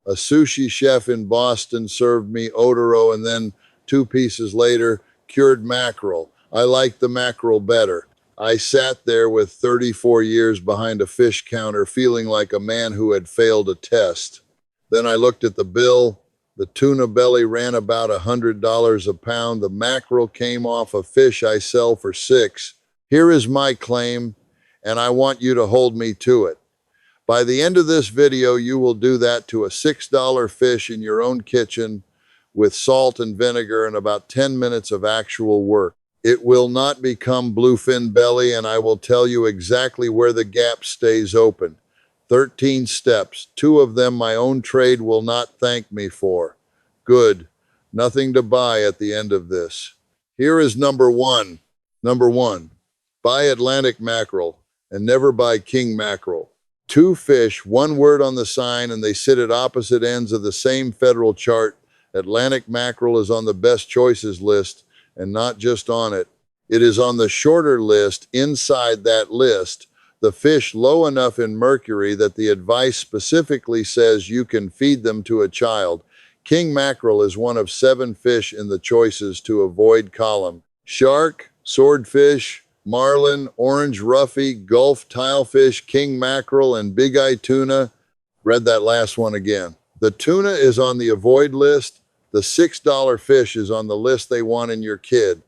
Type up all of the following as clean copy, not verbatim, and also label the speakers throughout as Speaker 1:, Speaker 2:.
Speaker 1: A sushi chef in Boston served me otoro and then 2 pieces later, cured mackerel. I liked the mackerel better. I sat there with 34 years behind a fish counter feeling like a man who had failed a test. Then I looked at the bill. The tuna belly ran about $100 a pound. The mackerel came off a fish I sell for 6. Here is my claim, and I want you to hold me to it. By the end of this video, you will do that to a $6 fish in your own kitchen with salt and vinegar and about 10 minutes of actual work. It will not become bluefin belly, and I will tell you exactly where the gap stays open. 13 steps, 2 of them my own trade will not thank me for. Good. Nothing to buy at the end of this. Here is number 1. Number 1. Buy Atlantic mackerel and never buy king mackerel. 2 fish, 1 word on the sign, and they sit at opposite ends of the same federal chart. Atlantic mackerel is on the best choices list, and not just on it. It is on the shorter list inside that list, the fish low enough in mercury that the advice specifically says you can feed them to a child. King mackerel is one of 7 fish in the choices to avoid column. Shark, swordfish, marlin, orange roughy, gulf tilefish, king mackerel, and big-eye tuna. Read that last one again. The tuna is on the avoid list. The $6 fish is on the list they want in your kid.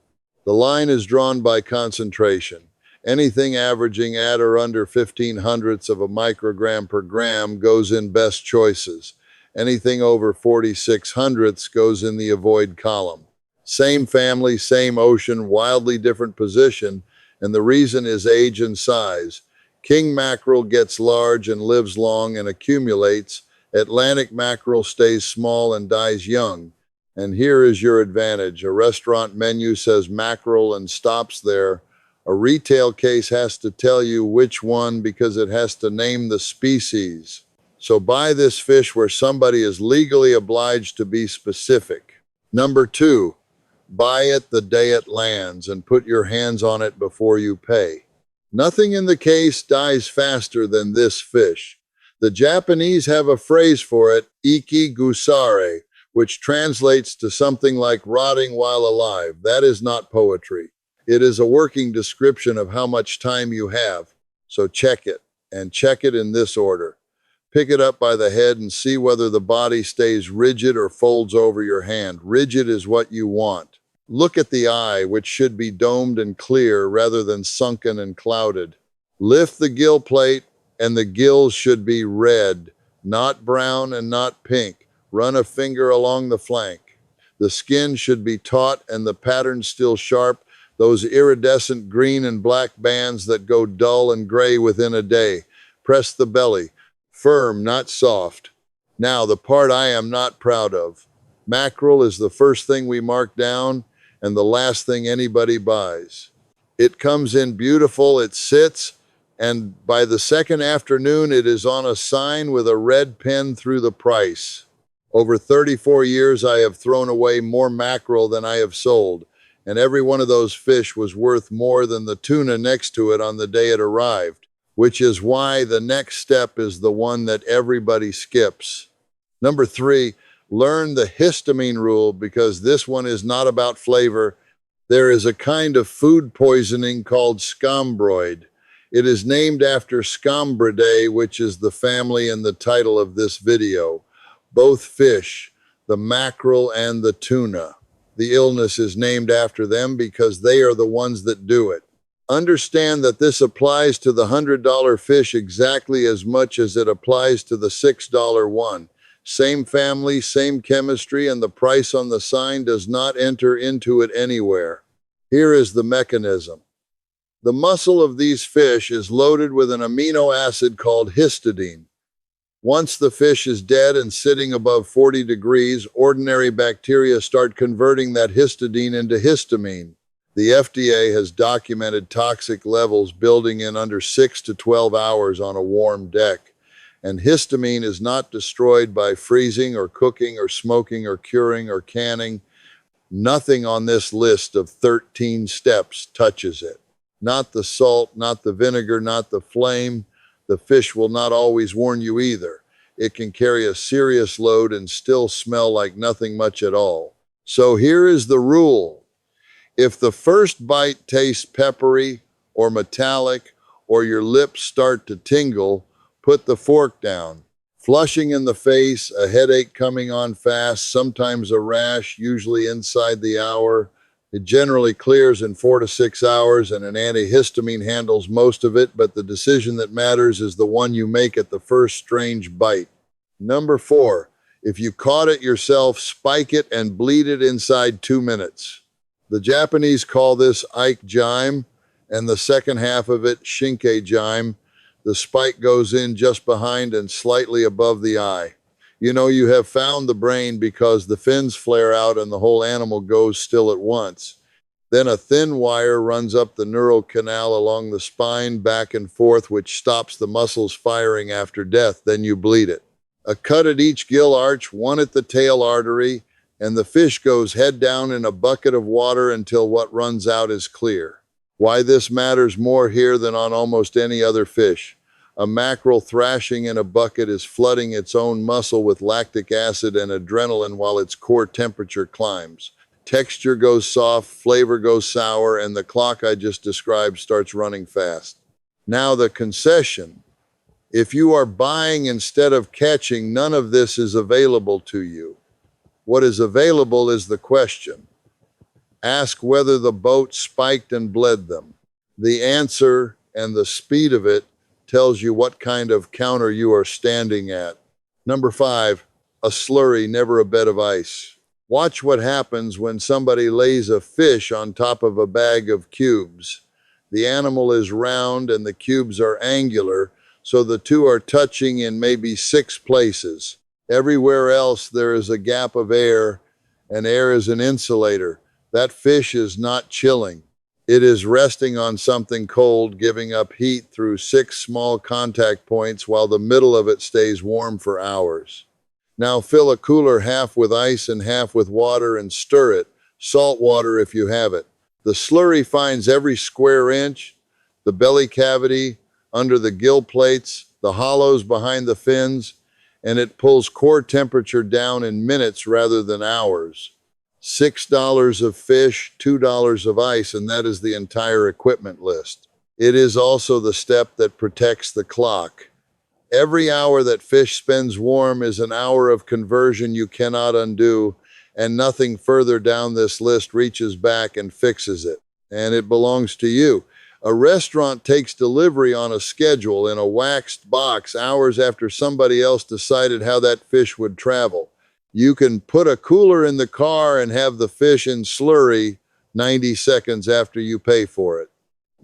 Speaker 1: The line is drawn by concentration. Anything averaging at or under 0.15 of a microgram per gram goes in best choices. Anything over 0.46 goes in the avoid column. Same family, same ocean, wildly different position, and the reason is age and size. King mackerel gets large and lives long and accumulates. Atlantic mackerel stays small and dies young. And here is your advantage. A restaurant menu says mackerel and stops there. A retail case has to tell you which one because it has to name the species. So buy this fish where somebody is legally obliged to be specific. Number 2, buy it the day it lands and put your hands on it before you pay. Nothing in the case dies faster than this fish. The Japanese have a phrase for it, iki gusare, which translates to something like rotting while alive. That is not poetry. It is a working description of how much time you have. So check it, and check it in this order. Pick it up by the head and see whether the body stays rigid or folds over your hand. Rigid is what you want. Look at the eye, which should be domed and clear rather than sunken and clouded. Lift the gill plate, and the gills should be red, not brown and not pink. Run a finger along the flank. The skin should be taut and the pattern still sharp, those iridescent green and black bands that go dull and gray within a day. Press the belly. Firm, not soft. Now, the part I am not proud of. Mackerel is the first thing we mark down and the last thing anybody buys. It comes in beautiful, it sits, and by the second afternoon it is on a sign with a red pen through the price. Over 34 years, I have thrown away more mackerel than I have sold, and every one of those fish was worth more than the tuna next to it on the day it arrived, which is why the next step is the one that everybody skips. Number 3, learn the histamine rule because this one is not about flavor. There is a kind of food poisoning called scombroid. It is named after Scombridae, which is the family and the title of this video. Both fish, the mackerel and the tuna. The illness is named after them because they are the ones that do it. Understand that this applies to the $100 fish exactly as much as it applies to the $6 one. Same family, same chemistry, and the price on the sign does not enter into it anywhere. Here is the mechanism. The muscle of these fish is loaded with an amino acid called histidine. Once the fish is dead and sitting above 40 degrees, ordinary bacteria start converting that histidine into histamine. The FDA has documented toxic levels building in under 6 to 12 hours on a warm deck. And histamine is not destroyed by freezing or cooking or smoking or curing or canning. Nothing on this list of 13 steps touches it. Not the salt, not the vinegar, not the flame. The fish will not always warn you either. it can carry a serious load and still smell like nothing much at all. So here is the rule. If the first bite tastes peppery or metallic or your lips start to tingle, put the fork down. Flushing in the face, a headache coming on fast, sometimes a rash, usually inside the hour. It generally clears in 4 to 6 hours, and an antihistamine handles most of it, but the decision that matters is the one you make at the first strange bite. Number 4, if you caught it yourself, spike it and bleed it inside 2 minutes. The Japanese call this Ike Jime, and the second half of it Shinke Jime. The spike goes in just behind and slightly above the eye. You know you have found the brain because the fins flare out and the whole animal goes still at once. Then a thin wire runs up the neural canal along the spine back and forth, which stops the muscles firing after death. Then you bleed it. A cut at each gill arch, one at the tail artery, and the fish goes head down in a bucket of water until what runs out is clear. Why this matters more here than on almost any other fish. A mackerel thrashing in a bucket is flooding its own muscle with lactic acid and adrenaline while its core temperature climbs. Texture goes soft, flavor goes sour, and the clock I just described starts running fast. Now the concession. If you are buying instead of catching, none of this is available to you. What is available is the question. Ask whether the boat spiked and bled them. The answer and the speed of it tells you what kind of counter you are standing at. Number 5, a slurry, never a bed of ice. Watch what happens when somebody lays a fish on top of a bag of cubes. The animal is round and the cubes are angular, so the two are touching in maybe 6 places. Everywhere else there is a gap of air, and air is an insulator. That fish is not chilling. It is resting on something cold, giving up heat through 6 small contact points while the middle of it stays warm for hours. Now fill a cooler half with ice and half with water and stir it, salt water if you have it. The slurry finds every square inch, the belly cavity, under the gill plates, the hollows behind the fins, and it pulls core temperature down in minutes rather than hours. $6 of fish, $2 of ice, and that is the entire equipment list. It is also the step that protects the clock. Every hour that fish spends warm is an hour of conversion you cannot undo, and nothing further down this list reaches back and fixes it. And it belongs to you. A restaurant takes delivery on a schedule in a waxed box hours after somebody else decided how that fish would travel. You can put a cooler in the car and have the fish in slurry 90 seconds after you pay for it.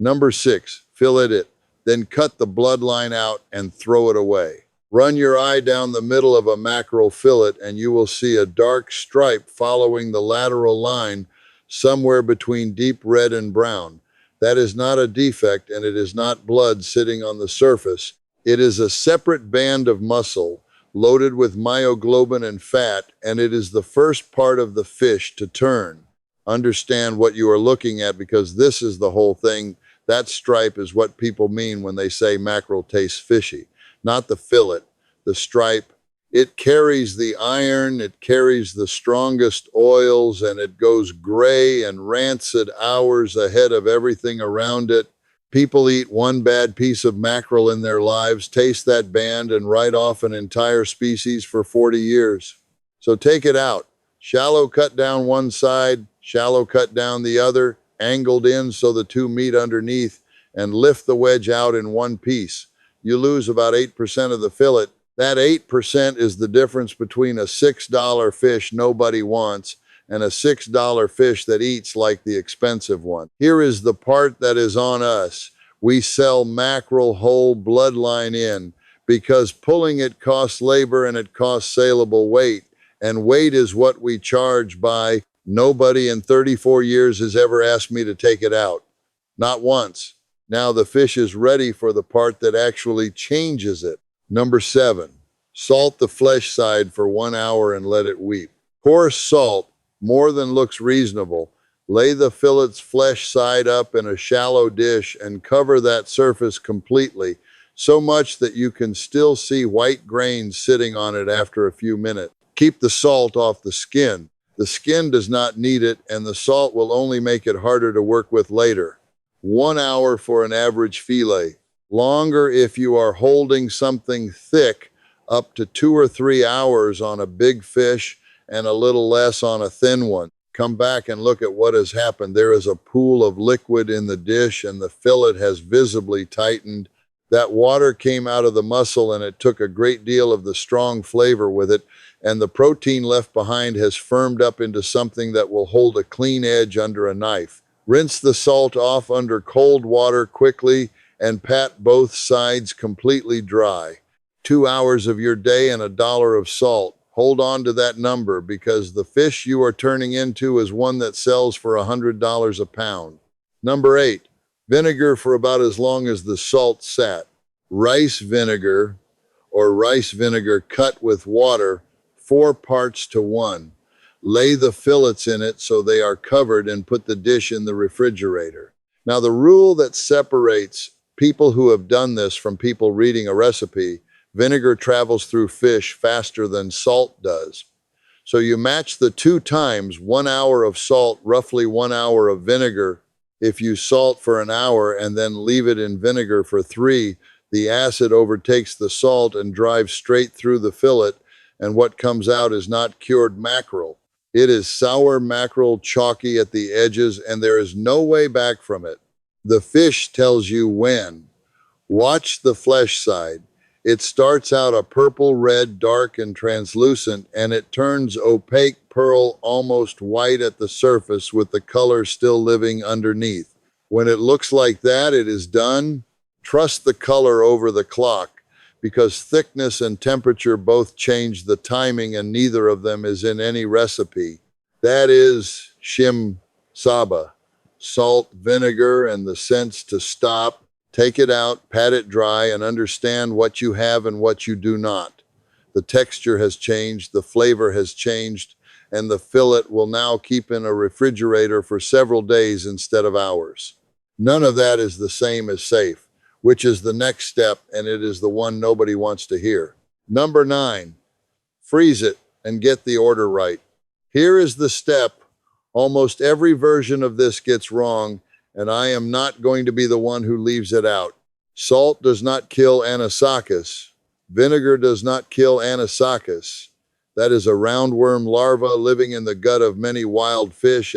Speaker 1: Number 6, fillet it, then cut the bloodline out and throw it away. Run your eye down the middle of a mackerel fillet and you will see a dark stripe following the lateral line somewhere between deep red and brown. That is not a defect and it is not blood sitting on the surface. It is a separate band of muscle loaded with myoglobin and fat, and it is the first part of the fish to turn. Understand what you are looking at because this is the whole thing. That stripe is what people mean when they say mackerel tastes fishy. Not the fillet, the stripe. It carries the iron, it carries the strongest oils, and it goes gray and rancid hours ahead of everything around it. People eat one bad piece of mackerel in their lives, taste that band, and write off an entire species for 40 years. So take it out. Shallow cut down one side, shallow cut down the other, angled in so the two meet underneath, and lift the wedge out in one piece. You lose about 8% of the fillet. That 8% is the difference between a $6 fish nobody wants and a $6 fish that eats like the expensive one. Here is the part that is on us. We sell mackerel whole bloodline in because pulling it costs labor and it costs saleable weight. And weight is what we charge by. Nobody in 34 years has ever asked me to take it out. Not once. Now the fish is ready for the part that actually changes it. Number 7, salt the flesh side for 1 hour and let it weep. Coarse salt, more than looks reasonable. Lay the fillet's flesh side up in a shallow dish and cover that surface completely. so much that you can still see white grains sitting on it after a few minutes. Keep the salt off the skin. The skin does not need it, and the salt will only make it harder to work with later. 1 hour for an average fillet. Longer if you are holding something thick, up to 2 or 3 hours on a big fish and a little less on a thin one. Come back and look at what has happened. There is a pool of liquid in the dish and the fillet has visibly tightened. That water came out of the muscle and it took a great deal of the strong flavor with it, and the protein left behind has firmed up into something that will hold a clean edge under a knife. Rinse the salt off under cold water quickly and pat both sides completely dry. 2 hours of your day and $1 of salt. Hold on to that number because the fish you are turning into is one that sells for $100 a pound. Number 8, vinegar for about as long as the salt sat. Rice vinegar or rice vinegar cut with water, 4 parts to 1. Lay the fillets in it so they are covered and put the dish in the refrigerator. Now, the rule that separates people who have done this from people reading a recipe: vinegar travels through fish faster than salt does. So you match the 2 times, 1 hour of salt, roughly 1 hour of vinegar. If you salt for an hour and then leave it in vinegar for 3, the acid overtakes the salt and drives straight through the fillet, and what comes out is not cured mackerel. It is sour mackerel, chalky at the edges, and there is no way back from it. The fish tells you when. Watch the flesh side. It starts out a purple red, dark and translucent, and it turns opaque pearl, almost white at the surface with the color still living underneath. When it looks like that, it is done. Trust the color over the clock, because thickness and temperature both change the timing and neither of them is in any recipe. That is shim saba. Salt, vinegar, and the sense to stop. Take it out, pat it dry, and understand what you have and what you do not. The texture has changed, the flavor has changed, and the fillet will now keep in a refrigerator for several days instead of hours. None of that is the same as safe, which is the next step, and it is the one nobody wants to hear. Number 9, freeze it and get the order right. Here is the step. Almost every version of this gets wrong, and I am not going to be the one who leaves it out. Salt does not kill anisakis. Vinegar does not kill anisakis. That is a roundworm larva living in the gut of many wild fish.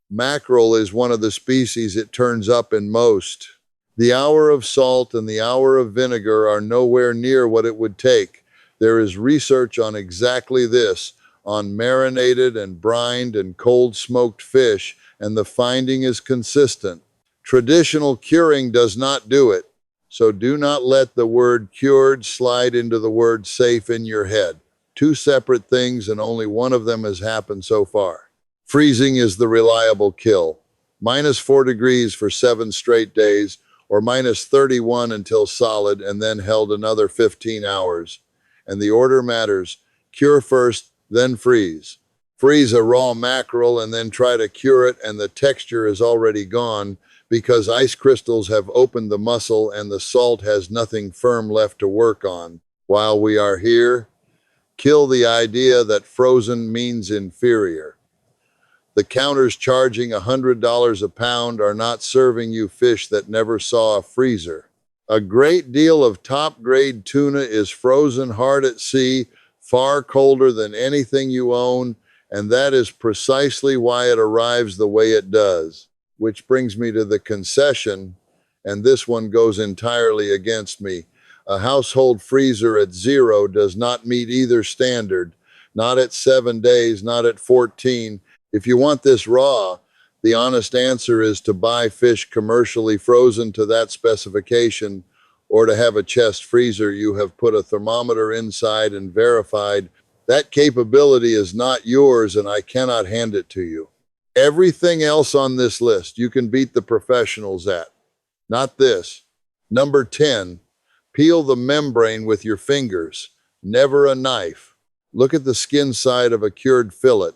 Speaker 1: Mackerel is one of the species it turns up in most. The hour of salt and the hour of vinegar are nowhere near what it would take. There is research on exactly this, on marinated and brined and cold smoked fish, and the finding is consistent. Traditional curing does not do it, so do not let the word cured slide into the word safe in your head. 2 separate things, and only one of them has happened so far. Freezing is the reliable kill. -4 degrees for 7 straight days, or -31 until solid, and then held another 15 hours. And the order matters. Cure first, then freeze. Freeze a raw mackerel and then try to cure it, and the texture is already gone because ice crystals have opened the muscle and the salt has nothing firm left to work on. While we are here, kill the idea that frozen means inferior. The counters charging $100 a pound are not serving you fish that never saw a freezer. A great deal of top-grade tuna is frozen hard at sea, far colder than anything you own, and that is precisely why it arrives the way it does. Which brings me to the concession, and this one goes entirely against me. A household freezer at 0 does not meet either standard, not at 7 days, not at 14. If you want this raw, the honest answer is to buy fish commercially frozen to that specification, or to have a chest freezer you have put a thermometer inside and verified. That capability is not yours, and I cannot hand it to you. Everything else on this list you can beat the professionals at. Not this. Number 10, peel the membrane with your fingers, never a knife. Look at the skin side of a cured fillet.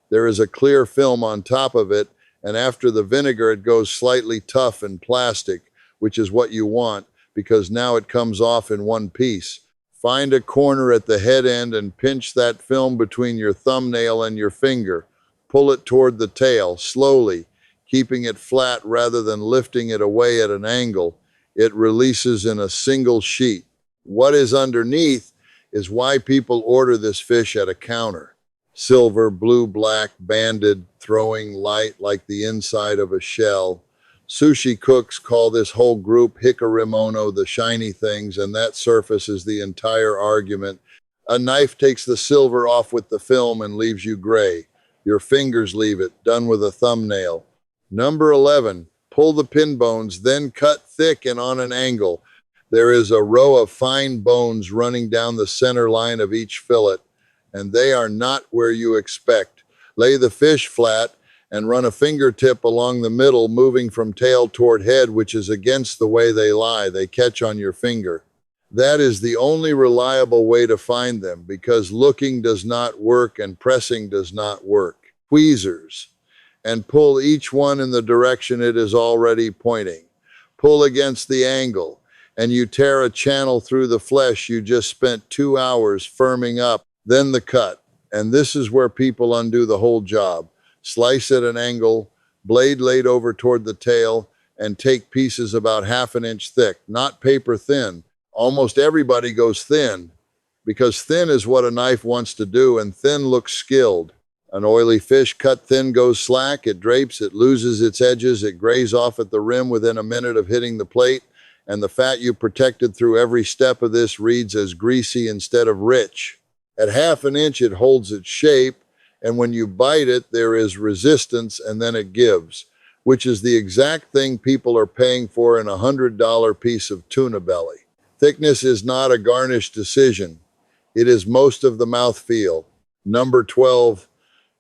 Speaker 1: There is a clear film on top of it, and after the vinegar it goes slightly tough and plastic, which is what you want because now it comes off in one piece. Find a corner at the head end and pinch that film between your thumbnail and your finger. Pull it toward the tail, slowly, keeping it flat rather than lifting it away at an angle. It releases in a single sheet. What is underneath is why people order this fish at a counter. Silver, blue, black, banded, throwing light like the inside of a shell. Sushi cooks call this whole group hikimono, the shiny things, and that surface is the entire argument. A knife takes the silver off with the film and leaves you gray. Your fingers leave it, done with a thumbnail. Number 11, pull the pin bones, then cut thick and on an angle. There is a row of fine bones running down the center line of each fillet, and they are not where you expect. Lay the fish flat and run a fingertip along the middle, moving from tail toward head, which is against the way they lie. They catch on your finger. That is the only reliable way to find them because looking does not work and pressing does not work. Tweezers, and pull each one in the direction it is already pointing. Pull against the angle, and you tear a channel through the flesh you just spent 2 hours firming up. Then the cut, and this is where people undo the whole job. Slice at an angle, blade laid over toward the tail, and take pieces about 1/2 inch thick, not paper thin. Almost everybody goes thin, because thin is what a knife wants to do, and thin looks skilled. An oily fish cut thin goes slack, it drapes, it loses its edges, it grays off at the rim within a minute of hitting the plate, and the fat you protected through every step of this reads as greasy instead of rich. At 1/2 inch, it holds its shape, and when you bite it, there is resistance, and then it gives, which is the exact thing people are paying for in a $100 piece of tuna belly. Thickness is not a garnish decision. It is most of the mouthfeel. Number 12,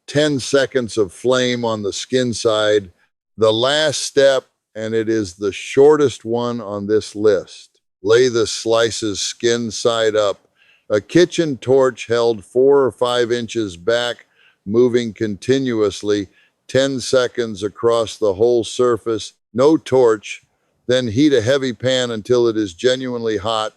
Speaker 1: 10 seconds of flame on the skin side. The last step, and it is the shortest one on this list. Lay the slices skin side up. A kitchen torch held 4 or 5 inches back, moving continuously, 10 seconds across the whole surface. No torch. Then heat a heavy pan until it is genuinely hot.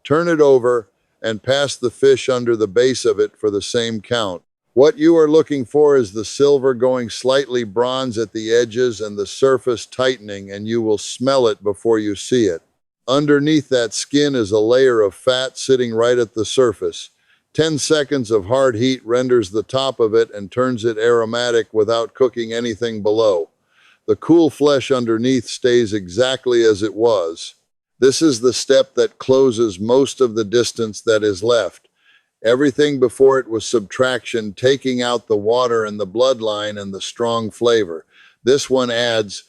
Speaker 1: Turn it over and pass the fish under the base of it for the same count. What you are looking for is the silver going slightly bronze at the edges and the surface tightening, and you will smell it before you see it. Underneath that skin is a layer of fat sitting right at the surface. 10 seconds of hard heat renders the top of it and turns it aromatic without cooking anything below. The cool flesh underneath stays exactly as it was. This is the step that closes most of the distance that is left. Everything before it was subtraction, taking out the water and the bloodline and the strong flavor. This one adds,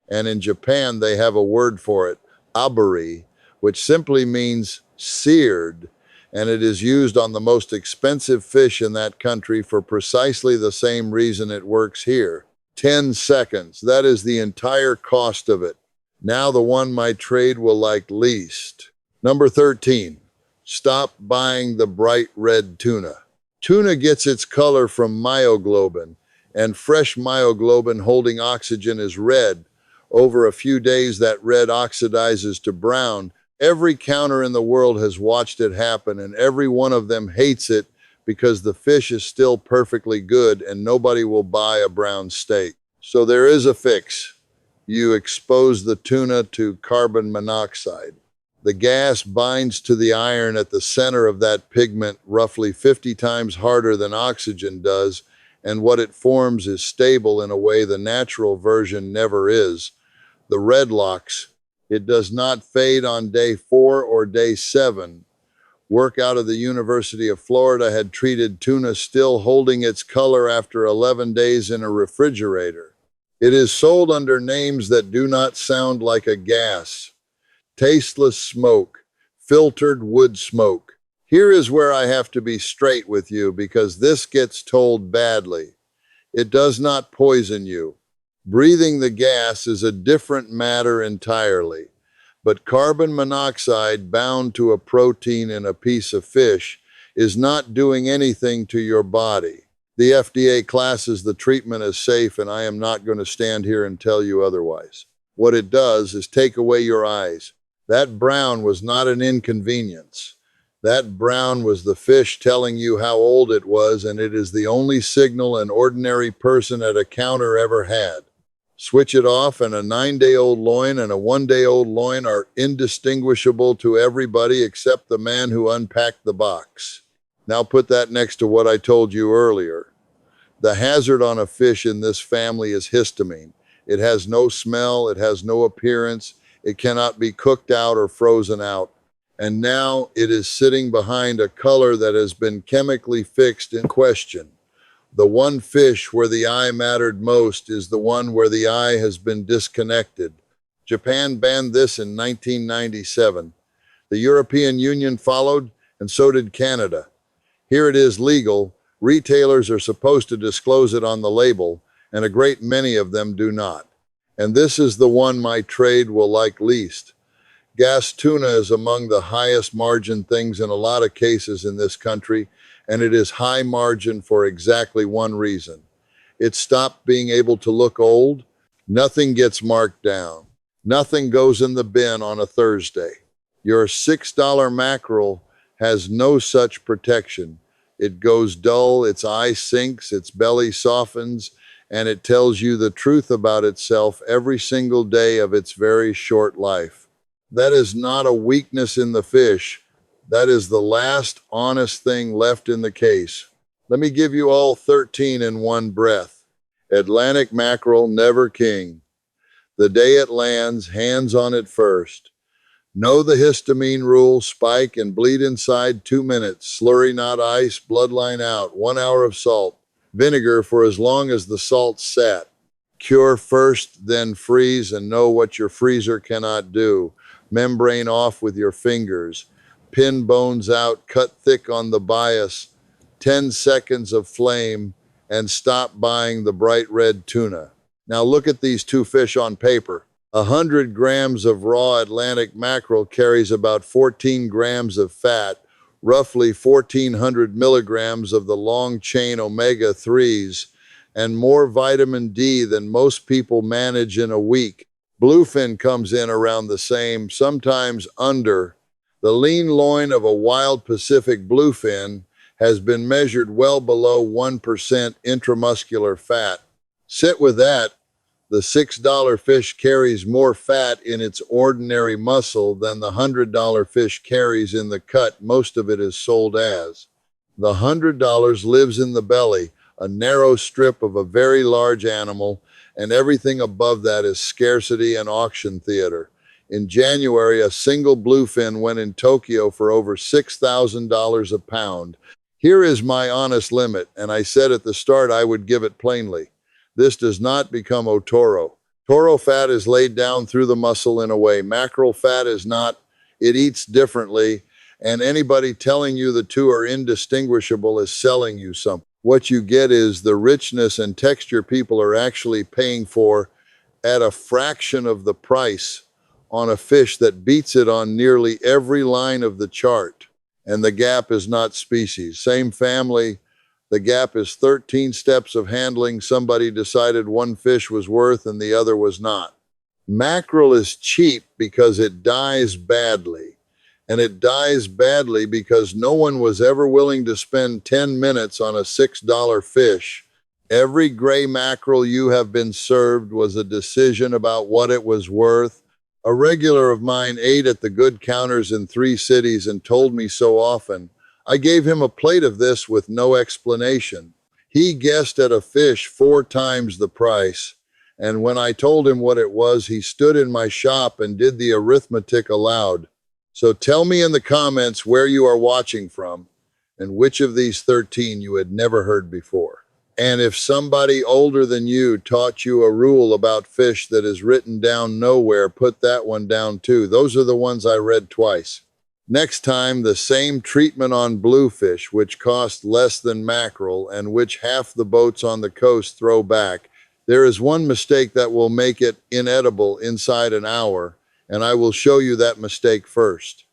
Speaker 1: and in Japan they have a word for it, aburi, which simply means seared, and it is used on the most expensive fish in that country for precisely the same reason it works here. 10 seconds, that is the entire cost of it. Now the one my trade will like least. Number 13, stop buying the bright red tuna. Tuna gets its color from myoglobin, and fresh myoglobin holding oxygen is red. Over a few days, that red oxidizes to brown. Every counter in the world has watched it happen, and every one of them hates it because the fish is still perfectly good and nobody will buy a brown steak. So there is a fix. You expose the tuna to carbon monoxide. The gas binds to the iron at the center of that pigment roughly 50 times harder than oxygen does, and what it forms is stable in a way the natural version never is. The red locks. It does not fade on day 4 or day 7. Work out of the University of Florida had treated tuna still holding its color after 11 days in a refrigerator. It is sold under names that do not sound like a gas. Tasteless smoke, filtered wood smoke. Here is where I have to be straight with you because this gets told badly. It does not poison you. Breathing the gas is a different matter entirely. But carbon monoxide bound to a protein in a piece of fish is not doing anything to your body. The FDA classes the treatment as safe, and I am not going to stand here and tell you otherwise. What it does is take away your eyes. That brown was not an inconvenience. That brown was the fish telling you how old it was, and it is the only signal an ordinary person at a counter ever had. Switch it off, and a 9-day-old loin and a 1-day-old loin are indistinguishable to everybody except the man who unpacked the box. Now put that next to what I told you earlier. The hazard on a fish in this family is histamine. It has no smell, it has no appearance, it cannot be cooked out or frozen out. And now it is sitting behind a color that has been chemically fixed in question. The one fish where the eye mattered most is the one where the eye has been disconnected. Japan banned this in 1997. The European Union followed, and so did Canada. Here it is legal. Retailers are supposed to disclose it on the label, and a great many of them do not. And this is the one my trade will like least. Gas tuna is among the highest margin things in a lot of cases in this country, and it is high margin for exactly one reason. It stopped being able to look old. Nothing gets marked down. Nothing goes in the bin on a Thursday. Your $6 mackerel has no such protection. It goes dull, its eye sinks, its belly softens, and it tells you the truth about itself every single day of its very short life. That is not a weakness in the fish. That is the last honest thing left in the case. Let me give you all 13 in one breath. Atlantic mackerel, never king. The day it lands, hands on it first. Know the histamine rule, spike and bleed inside 2 minutes. Slurry not ice, bloodline out, 1 hour of salt. Vinegar for as long as the salt sat. Cure first, then freeze, and know what your freezer cannot do. Membrane off with your fingers. Pin bones out, cut thick on the bias. 10 seconds of flame, and stop buying the bright red tuna. Now look at these two fish on paper. 100 grams of raw Atlantic mackerel carries about 14 grams of fat, roughly 1,400 milligrams of the long-chain omega-3s, and more vitamin D than most people manage in a week. Bluefin comes in around the same, sometimes under. The lean loin of a wild Pacific bluefin has been measured well below 1% intramuscular fat. Sit with that. The $6 fish carries more fat in its ordinary muscle than the $100 fish carries in the cut most of it is sold as. The $100 lives in the belly, a narrow strip of a very large animal, and everything above that is scarcity and auction theater. In January, a single bluefin went in Tokyo for over $6,000 a pound. Here is my honest limit, and I said at the start I would give it plainly. This does not become otoro. Toro fat is laid down through the muscle in a way. Mackerel fat is not. It eats differently, and anybody telling you the two are indistinguishable is selling you something. What you get is the richness and texture people are actually paying for at a fraction of the price on a fish that beats it on nearly every line of the chart. And the gap is not species. Same family. The gap is 13 steps of handling. Somebody decided one fish was worth and the other was not. Mackerel is cheap because it dies badly. And it dies badly because no one was ever willing to spend 10 minutes on a $6 fish. Every gray mackerel you have been served was a decision about what it was worth. A regular of mine ate at the good counters in 3 cities and told me so often. I gave him a plate of this with no explanation. He guessed at a fish 4 times the price, and when I told him what it was, he stood in my shop and did the arithmetic aloud. So tell me in the comments where you are watching from, and which of these 13 you had never heard before. And if somebody older than you taught you a rule about fish that is written down nowhere, put that one down too. Those are the ones I read twice. Next time, the same treatment on bluefish, which cost less than mackerel and which half the boats on the coast throw back. There is one mistake that will make it inedible inside an hour, and I will show you that mistake first.